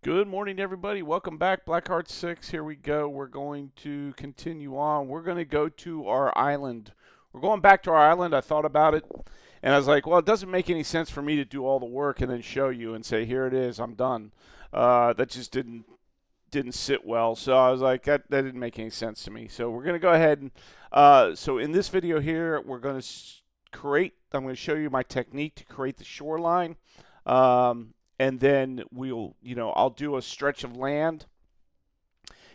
Good morning, everybody. Welcome back. Blackheart 6. Here we go. We're going to continue on. We're going to go to our island. We're going back to our island. I thought about it, and I was like, well, it doesn't make any sense for me to do all the work and then show you and say, here it is, I'm done. That just didn't sit well. So I was like, that didn't make any sense to me. So we're going to go ahead and, so in this video here, we're going to I'm going to show you my technique to create the shoreline. And then I'll do a stretch of land,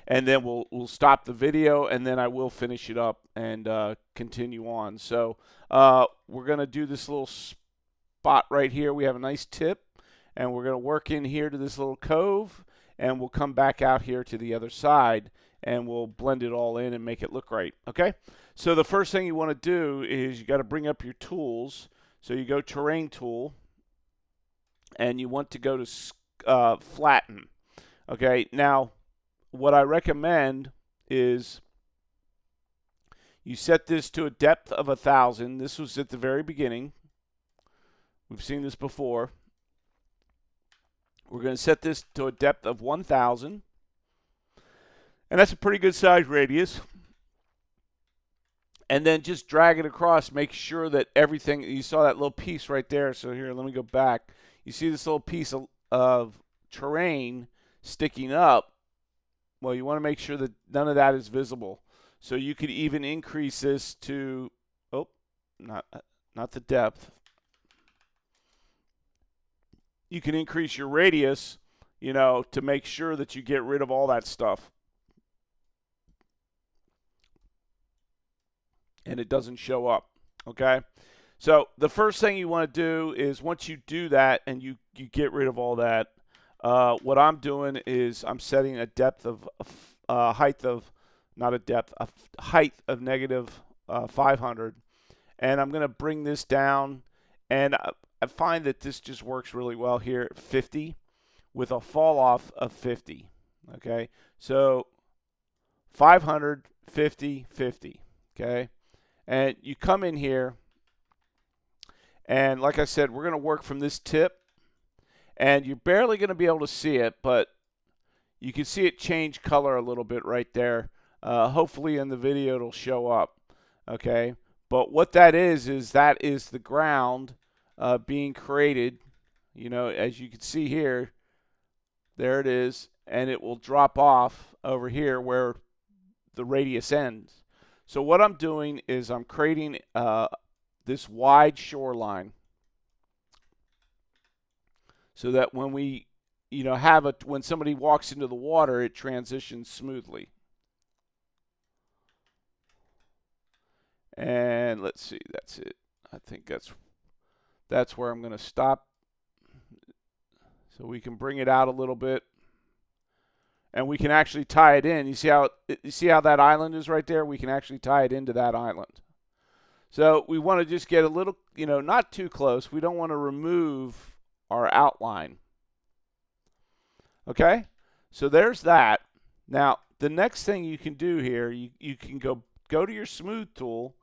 and then we'll stop the video, and then I will finish it up and continue on. So we're gonna do this little spot right here. We have a nice tip, and we're gonna work in here to this little cove, and we'll come back out here to the other side, and we'll blend it all in and make it look right. Okay. So the first thing you want to do is you got to bring up your tools. So you go Terrain Tool, and you want to go to flatten. Okay, now what I recommend is you set this to a depth of 1,000. This was at the very beginning. We've seen this before. We're going to set this to a depth of 1,000, and that's a pretty good size radius. And then just drag it across. Make sure that everything, you saw that little piece right there. So here, let me go back. You see this little piece of terrain sticking up. Well, you want to make sure that none of that is visible. So you could even increase this to, not the depth. You can increase your radius, to make sure that you get rid of all that stuff. And it doesn't show up, okay? So the first thing you want to do is once you do that and you get rid of all that, what I'm doing is I'm setting a depth of height of negative 500, and I'm going to bring this down, and I find that this just works really well here at 50 with a fall off of 50. Okay, so 500, 50, 50. Okay, and you come in here. And like I said, we're going to work from this tip, and you're barely going to be able to see it, but you can see it change color a little bit right there. Hopefully in the video it'll show up, okay? But what that is the ground being created, as you can see here. There it is, and it will drop off over here where the radius ends. So what I'm doing is I'm creating this wide shoreline, so that when we, when somebody walks into the water, it transitions smoothly. And let's see, that's it. I think that's where I'm going to stop. So we can bring it out a little bit, and we can actually tie it in. You see how that island is right there? We can actually tie it into that island. So we want to just get a little, not too close. We don't want to remove our outline. Okay? So there's that. Now, the next thing you can do here, you can go to your smooth tool,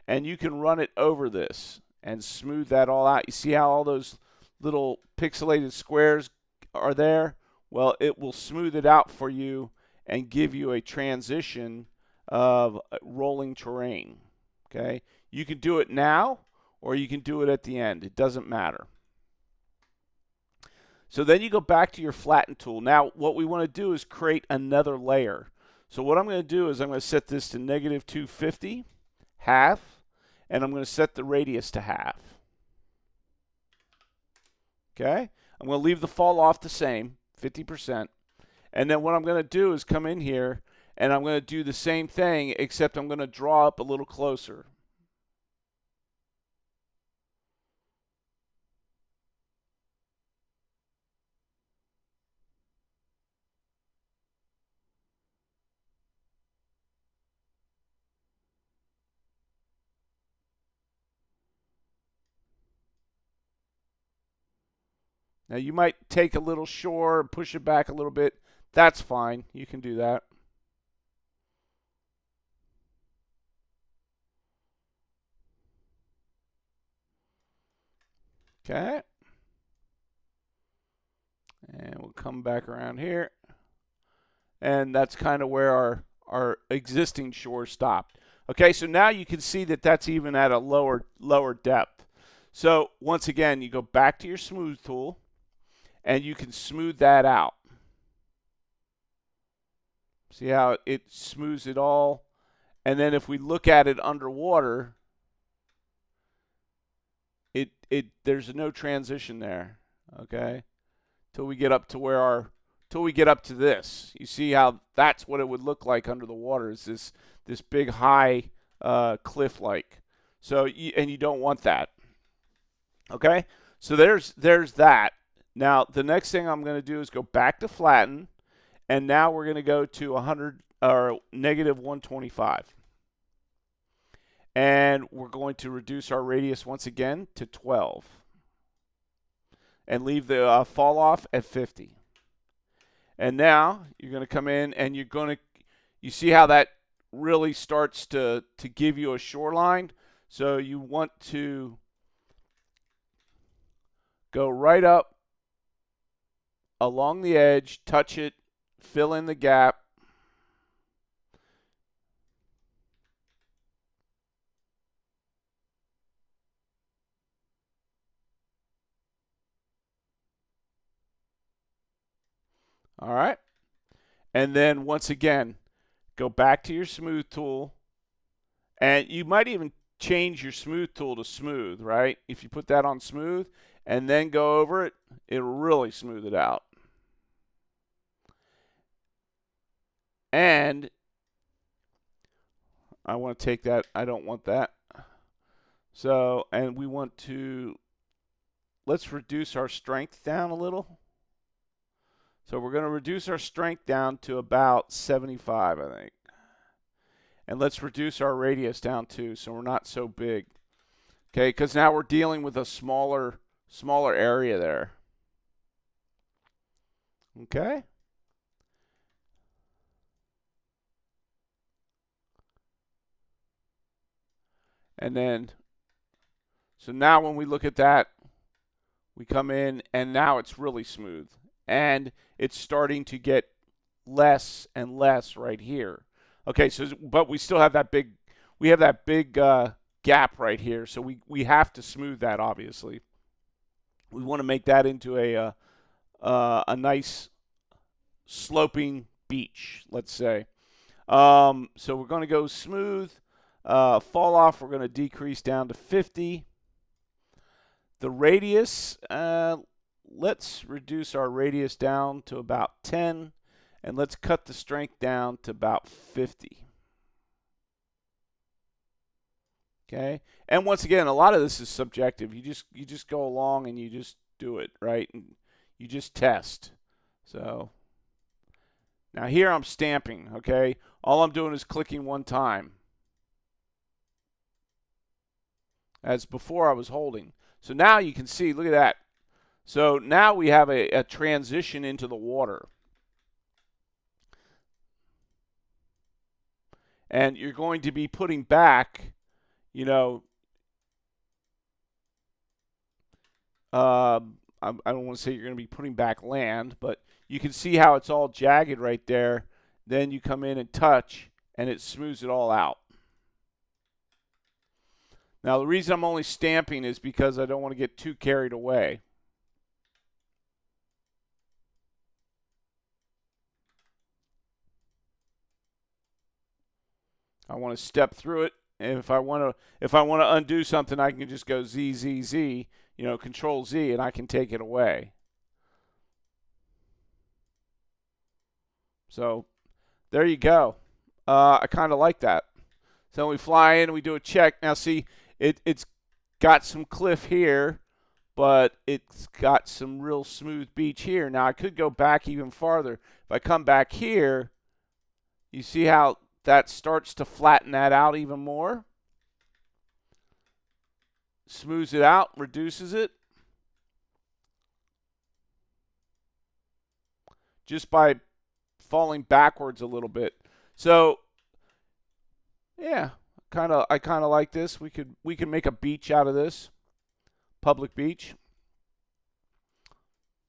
and you can run it over this and smooth that all out. You see how all those little pixelated squares are there? Well, it will smooth it out for you and give you a transition of rolling terrain. Okay? You can do it now, or you can do it at the end. It doesn't matter. So then you go back to your flatten tool. Now, what we want to do is create another layer. So what I'm going to do is I'm going to set this to negative 250, half, and I'm going to set the radius to half. Okay? I'm going to leave the fall off the same, 50%. And then what I'm going to do is come in here, and I'm going to do the same thing, except I'm going to draw up a little closer. Now, you might take a little shore and push it back a little bit. That's fine. You can do that. Okay. And we'll come back around here. And that's kind of where our existing shore stopped. Okay, so now you can see that that's even at a lower depth. So once again, you go back to your smooth tool, and you can smooth that out. See how it smooths it all? And then if we look at it underwater, there's no transition there, okay? Till we get up to this. You see how that's what it would look like under the water, is this big high cliff-like. So you don't want that. Okay? So there's that. Now the next thing I'm going to do is go back to flatten, and now we're going to go to 100 or negative 125. And we're going to reduce our radius once again to 12. And leave the fall off at 50. And now you're going to come in and you see how that really starts to give you a shoreline. So you want to go right up along the edge, touch it, fill in the gap. All right. And then once again, go back to your smooth tool. And you might even change your smooth tool to smooth, right? If you put that on smooth and then go over it, it'll really smooth it out. And I want to take that. I don't want that. So, and we want to, let's reduce our strength down a little. So we're going to reduce our strength down to about 75, I think. And let's reduce our radius down too, so we're not so big. Okay, because now we're dealing with a smaller area there. Okay. And then, so now when we look at that, we come in and now it's really smooth. And it's starting to get less and less right here. Okay, so but we still have that big, gap right here. So we have to smooth that, obviously. We want to make that into a nice sloping beach, let's say. So we're going to go smooth. Fall off, we're going to decrease down to 50. The radius, let's reduce our radius down to about 10, and let's cut the strength down to about 50. Okay, and once again, a lot of this is subjective. You just go along and you just do it, right? And you just test. So now here I'm stamping. Okay, all I'm doing is clicking one time, as before I was holding. So now you can see, look at that. So now we have a transition into the water. And you're going to be putting back, you know, I don't want to say you're going to be putting back land, but you can see how it's all jagged right there. Then you come in and touch, and it smooths it all out. Now, the reason I'm only stamping is because I don't want to get too carried away. I want to step through it, and if I want to undo something, I can just go Z, Z, Z, Control Z, and I can take it away. So there you go. I kind of like that. So we fly in, we do a check. Now see, it's got some cliff here, but it's got some real smooth beach here. Now I could go back even farther. If I come back here, you see how that starts to flatten that out even more. Smooths it out, reduces it. Just by falling backwards a little bit. So yeah, I kind of like this. We could make a beach out of this. Public beach.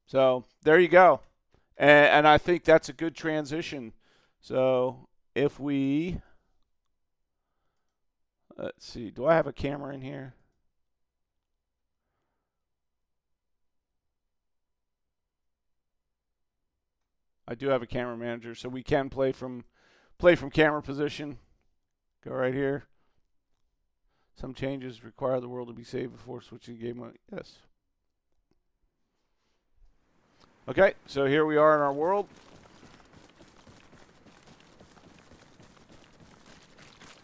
So there you go. And I think that's a good transition. So if we, let's see, do I have a camera in here? I do have a camera manager, so we can play from camera position. Go right here. Some changes require the world to be saved before switching the game mode. Yes. Okay, so here we are in our world.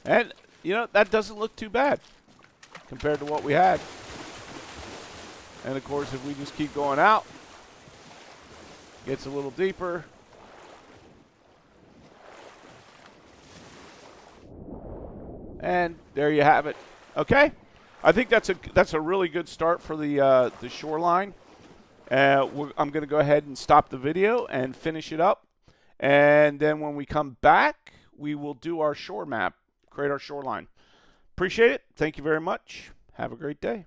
And, you know, that doesn't look too bad compared to what we had. And, of course, if we just keep going out, gets a little deeper. And there you have it. Okay, I think that's a really good start for the Shoreline. I'm going to go ahead and stop the video and finish it up, and then when we come back, we will do our shore map, create our shoreline. Appreciate it. Thank you very much. Have a great day.